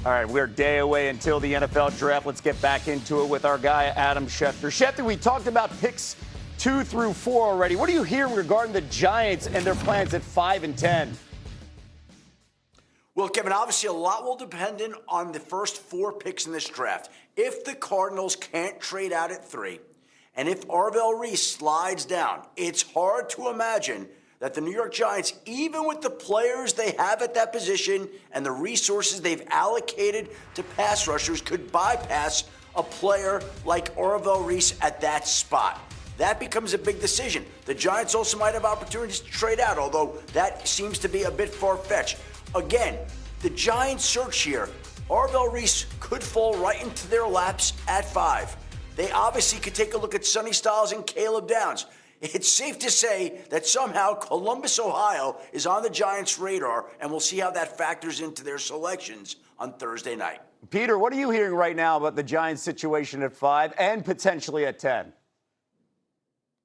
All right, we're a day away until the NFL draft. Let's get back into it with our guy, Adam Schefter. Schefter, we talked about picks 2 through 4 already. What are you hearing regarding the Giants and their plans at 5 and 10? Well, Kevin, obviously a lot will depend on the first 4 picks in this draft. If the Cardinals can't trade out at 3, and if Arvell Reese slides down, it's hard to imagine that the New York Giants, even with the players they have at that position and the resources they've allocated to pass rushers, could bypass a player like Arvell Reese at that spot. That becomes a big decision. The Giants also might have opportunities to trade out, although that seems to be a bit far-fetched. Again, the Giants' search here, Arvell Reese could fall right into their laps at 5. They obviously could take a look at Sonny Styles and Caleb Downs. It's safe to say that somehow Columbus, Ohio is on the Giants' radar, and we'll see how that factors into their selections on Thursday night. Peter, what are you hearing right now about the Giants' situation at 5 and potentially at 10?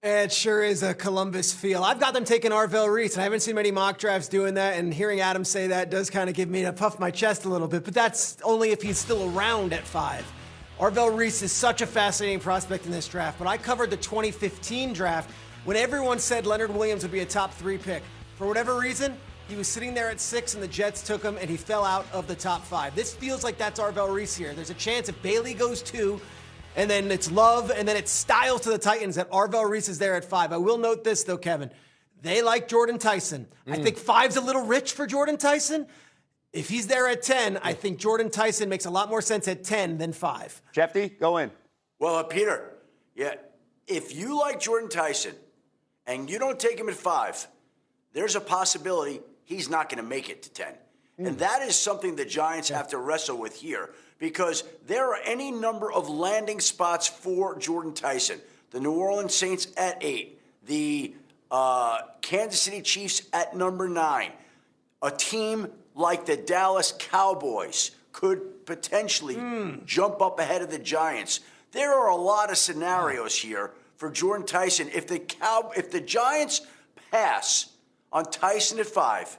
It sure is a Columbus feel. I've got them taking Arvell Reese, and I haven't seen many mock drafts doing that, and hearing Adam say that does kind of give me to puff my chest a little bit, but that's only if he's still around at 5. Arvell Reese is such a fascinating prospect in this draft, but I covered the 2015 draft when everyone said Leonard Williams would be a top 3 pick. For whatever reason, he was sitting there at 6 and the Jets took him and he fell out of the top 5. This feels like that's Arvell Reese here. There's a chance if Bailey goes 2, and then it's Love, and then it's Styles to the Titans, that Arvell Reese is there at 5. I will note this, though, Kevin. They like Jordan Tyson. I think 5's a little rich for Jordan Tyson. If he's there at 10, I think Jordan Tyson makes a lot more sense at 10 than 5. Jeffy, go in. Well, Peter, yeah, if you like Jordan Tyson and you don't take him at 5, there's a possibility he's not going to make it to 10. And that is something the Giants have to wrestle with here, because there are any number of landing spots for Jordan Tyson. The New Orleans Saints at 8, the Kansas City Chiefs at number 9. A team like the Dallas Cowboys could potentially jump up ahead of the Giants. There are a lot of scenarios here for Jordan Tyson. If the Giants pass on Tyson at 5,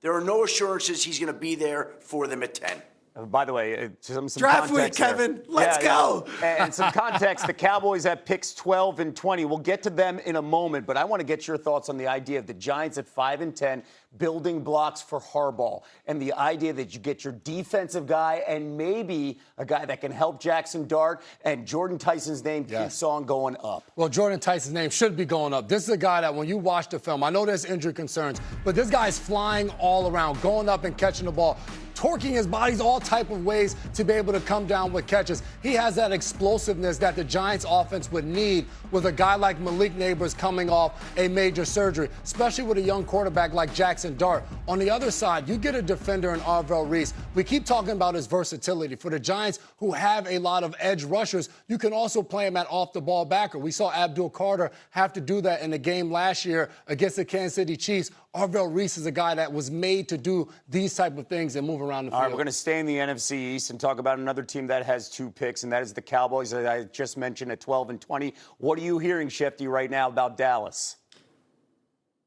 there are no assurances he's going to be there for them at 10. By the way, some Draft week, context there. Kevin. Let's go. And some context, the Cowboys have picks 12 and 20. We'll get to them in a moment, but I want to get your thoughts on the idea of the Giants at 5 and 10 building blocks for Harbaugh, and the idea that you get your defensive guy and maybe a guy that can help Jackson Dart, and Jordan Tyson's name keeps on going up. Well, Jordan Tyson's name should be going up. This is a guy that when you watch the film, I know there's injury concerns, but this guy's flying all around, going up and catching the ball, torquing his bodies all type of ways to be able to come down with catches. He has that explosiveness that the Giants offense would need with a guy like Malik Neighbors coming off a major surgery, especially with a young quarterback like Jackson Dart. On the other side, you get a defender in Arvell Reese. We keep talking about his versatility. For the Giants, who have a lot of edge rushers, you can also play him at off-the-ball backer. We saw Abdul Carter have to do that in the game last year against the Kansas City Chiefs. Arvell Reese is a guy that was made to do these type of things and move around the field. All right, we're going to stay in the NFC East and talk about another team that has 2 picks, and that is the Cowboys, that I just mentioned, at 12 and 20. What are you hearing, Schefter, right now about Dallas?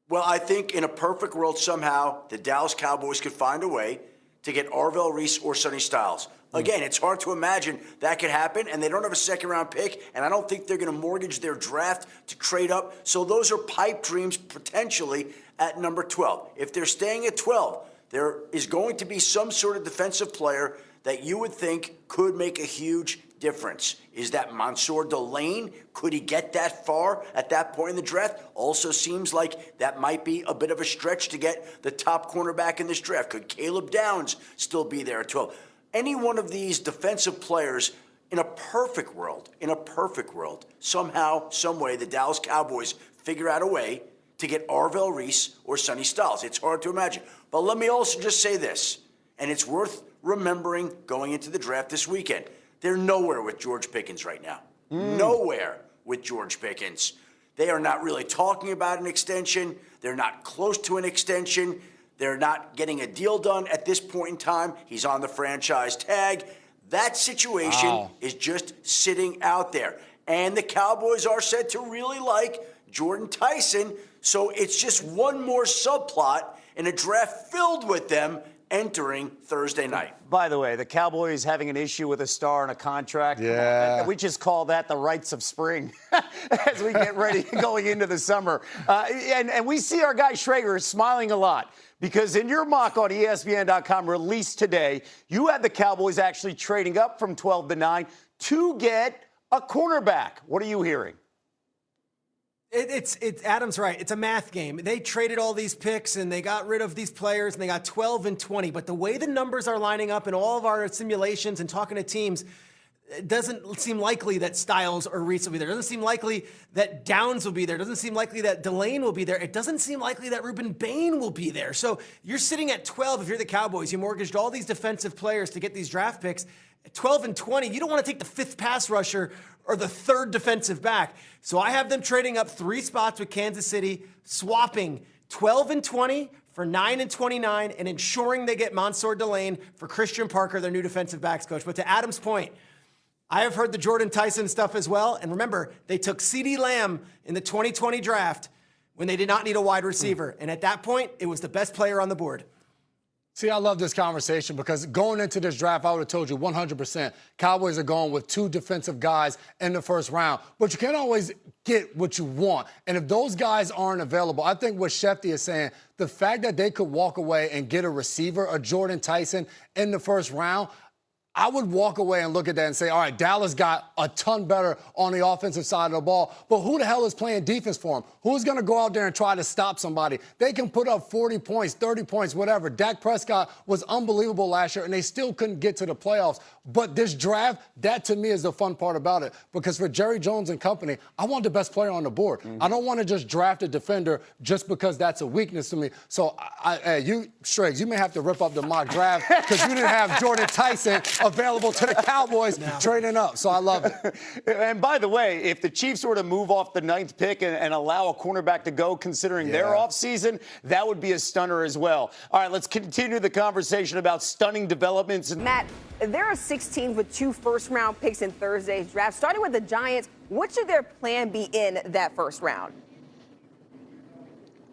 Well, I think in a perfect world, somehow the Dallas Cowboys could find a way to get Arvell Reese or Sonny Styles. Again, it's hard to imagine that could happen, and they don't have a second-round pick, and I don't think they're going to mortgage their draft to trade up. So those are pipe dreams potentially at number 12. If they're staying at 12, there is going to be some sort of defensive player that you would think could make a huge difference. Is that Mansoor Delane? Could he get that far at that point in the draft? Also seems like that might be a bit of a stretch to get the top cornerback in this draft. Could Caleb Downs still be there at 12? Any one of these defensive players, in a perfect world, somehow, some way, the Dallas Cowboys figure out a way to get Arvell Reese or Sonny Styles. It's hard to imagine. But let me also just say this, and it's worth remembering going into the draft this weekend. They're nowhere with George Pickens right now. Nowhere with George Pickens. They are not really talking about an extension. They're not close to an extension. They're not getting a deal done at this point in time. He's on the franchise tag. That situation is just sitting out there. And the Cowboys are said to really like Jordan Tyson. So it's just one more subplot in a draft filled with them entering Thursday night. By the way, the Cowboys having an issue with a star and a contract. Yeah. We just call that the rites of spring as we get ready going into the summer. And we see our guy Schrager smiling a lot because in your mock on ESPN.com released today, you had the Cowboys actually trading up from 12 to 9 to get a cornerback. What are you hearing? Adam's right. It's a math game. They traded all these picks and they got rid of these players and they got 12 and 20. But the way the numbers are lining up in all of our simulations and talking to teams, it doesn't seem likely that Styles or Reese will be there. It doesn't seem likely that Downs will be there. It doesn't seem likely that Delane will be there. It doesn't seem likely that Ruben Bain will be there. So you're sitting at 12 if you're the Cowboys. You mortgaged all these defensive players to get these draft picks. At 12 and 20, you don't want to take the fifth pass rusher or the third defensive back. So I have them trading up 3 spots with Kansas City, swapping 12 and 20 for 9 and 29, and ensuring they get Mansoor Delane for Christian Parker, their new defensive backs coach. But to Adam's point, I have heard the Jordan Tyson stuff as well. And remember, they took CeeDee Lamb in the 2020 draft when they did not need a wide receiver. And at that point, it was the best player on the board. See, I love this conversation because going into this draft, I would have told you 100% Cowboys are going with 2 defensive guys in the first round. But you can't always get what you want. And if those guys aren't available, I think what Schefter is saying, the fact that they could walk away and get a receiver, a Jordan Tyson, in the first round, I would walk away and look at that and say, all right, Dallas got a ton better on the offensive side of the ball, but who the hell is playing defense for them? Who's going to go out there and try to stop somebody? They can put up 40 points, 30 points, whatever. Dak Prescott was unbelievable last year, and they still couldn't get to the playoffs. But this draft, that to me is the fun part about it, because for Jerry Jones and company, I want the best player on the board. I don't want to just draft a defender just because that's a weakness to me. So, you, Striggs, you may have to rip up the mock draft because you didn't have Jordan Tyson available to the Cowboys trading up. So I love it. And by the way, if the Chiefs were to move off the 9th pick and allow a cornerback to go, considering their offseason, that would be a stunner as well. All right, let's continue the conversation about stunning developments. Matt, there are 6 teams with 2 first-round picks in Thursday's draft. Starting with the Giants, what should their plan be in that first round?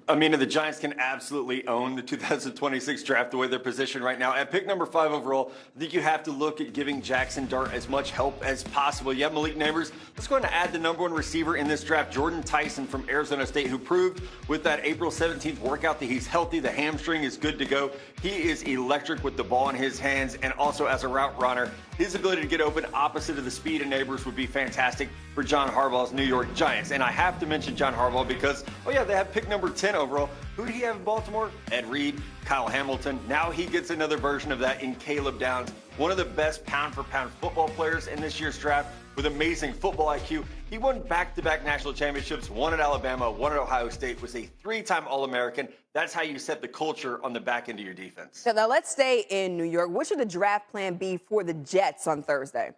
I mean, the Giants can absolutely own the 2026 draft the way they're positioned right now. At pick number 5 overall, I think you have to look at giving Jackson Dart as much help as possible. You have Malik Neighbors. Let's go ahead and add the number 1 receiver in this draft, Jordan Tyson from Arizona State, who proved with that April 17th workout that he's healthy. The hamstring is good to go. He is electric with the ball in his hands, and also as a route runner. His ability to get open opposite of the speed of Neighbors would be fantastic for John Harbaugh's New York Giants. And I have to mention John Harbaugh because, they have pick number 10 overall. Who do you have in Baltimore? Ed Reed, Kyle Hamilton. Now he gets another version of that in Caleb Downs, one of the best pound-for-pound football players in this year's draft with amazing football IQ. He won back-to-back national championships, one at Alabama, one at Ohio State, was a 3-time All-American. That's how you set the culture on the back end of your defense. So now let's stay in New York. What should the draft plan be for the Jets on Thursday?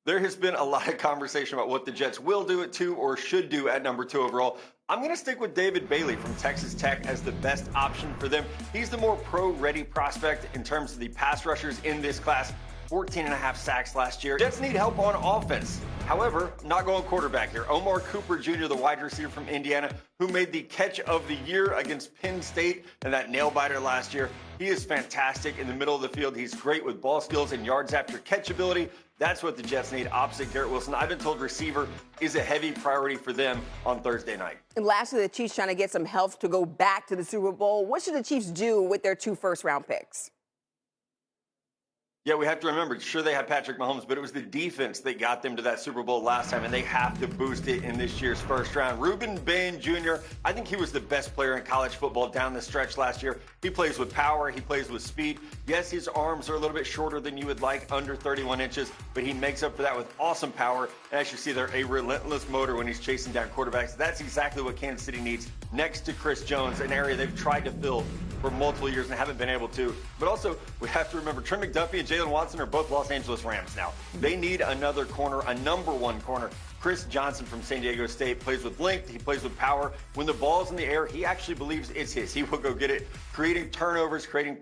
There has been a lot of conversation about what the Jets will do at 2 or should do at number 2 overall. I'm going to stick with David Bailey from Texas Tech as the best option for them. He's the more pro-ready prospect in terms of the pass rushers in this class. 14.5 sacks last year. Jets need help on offense. However, not going quarterback here. Omar Cooper Jr., the wide receiver from Indiana, who made the catch of the year against Penn State and that nail-biter last year. He is fantastic in the middle of the field. He's great with ball skills and yards after catch ability. That's what the Jets need opposite Garrett Wilson. I've been told receiver is a heavy priority for them on Thursday night. And lastly, the Chiefs trying to get some health to go back to the Super Bowl. What should the Chiefs do with their 2 first-round picks? Yeah, we have to remember, sure they had Patrick Mahomes, but it was the defense that got them to that Super Bowl last time, and they have to boost it in this year's first round. Ruben Bain Jr., I think he was the best player in college football down the stretch last year. He plays with power. He plays with speed. Yes, his arms are a little bit shorter than you would like, under 31 inches, but he makes up for that with awesome power. And as you see, they're a relentless motor when he's chasing down quarterbacks. That's exactly what Kansas City needs next to Chris Jones, an area they've tried to fill for multiple years and haven't been able to. But also, we have to remember, Trent McDuffie and Jalen Watson are both Los Angeles Rams now. They need another corner, a number 1 corner. Chris Johnson from San Diego State plays with length. He plays with power. When the ball's in the air, he actually believes it's his. He will go get it, creating turnovers, creating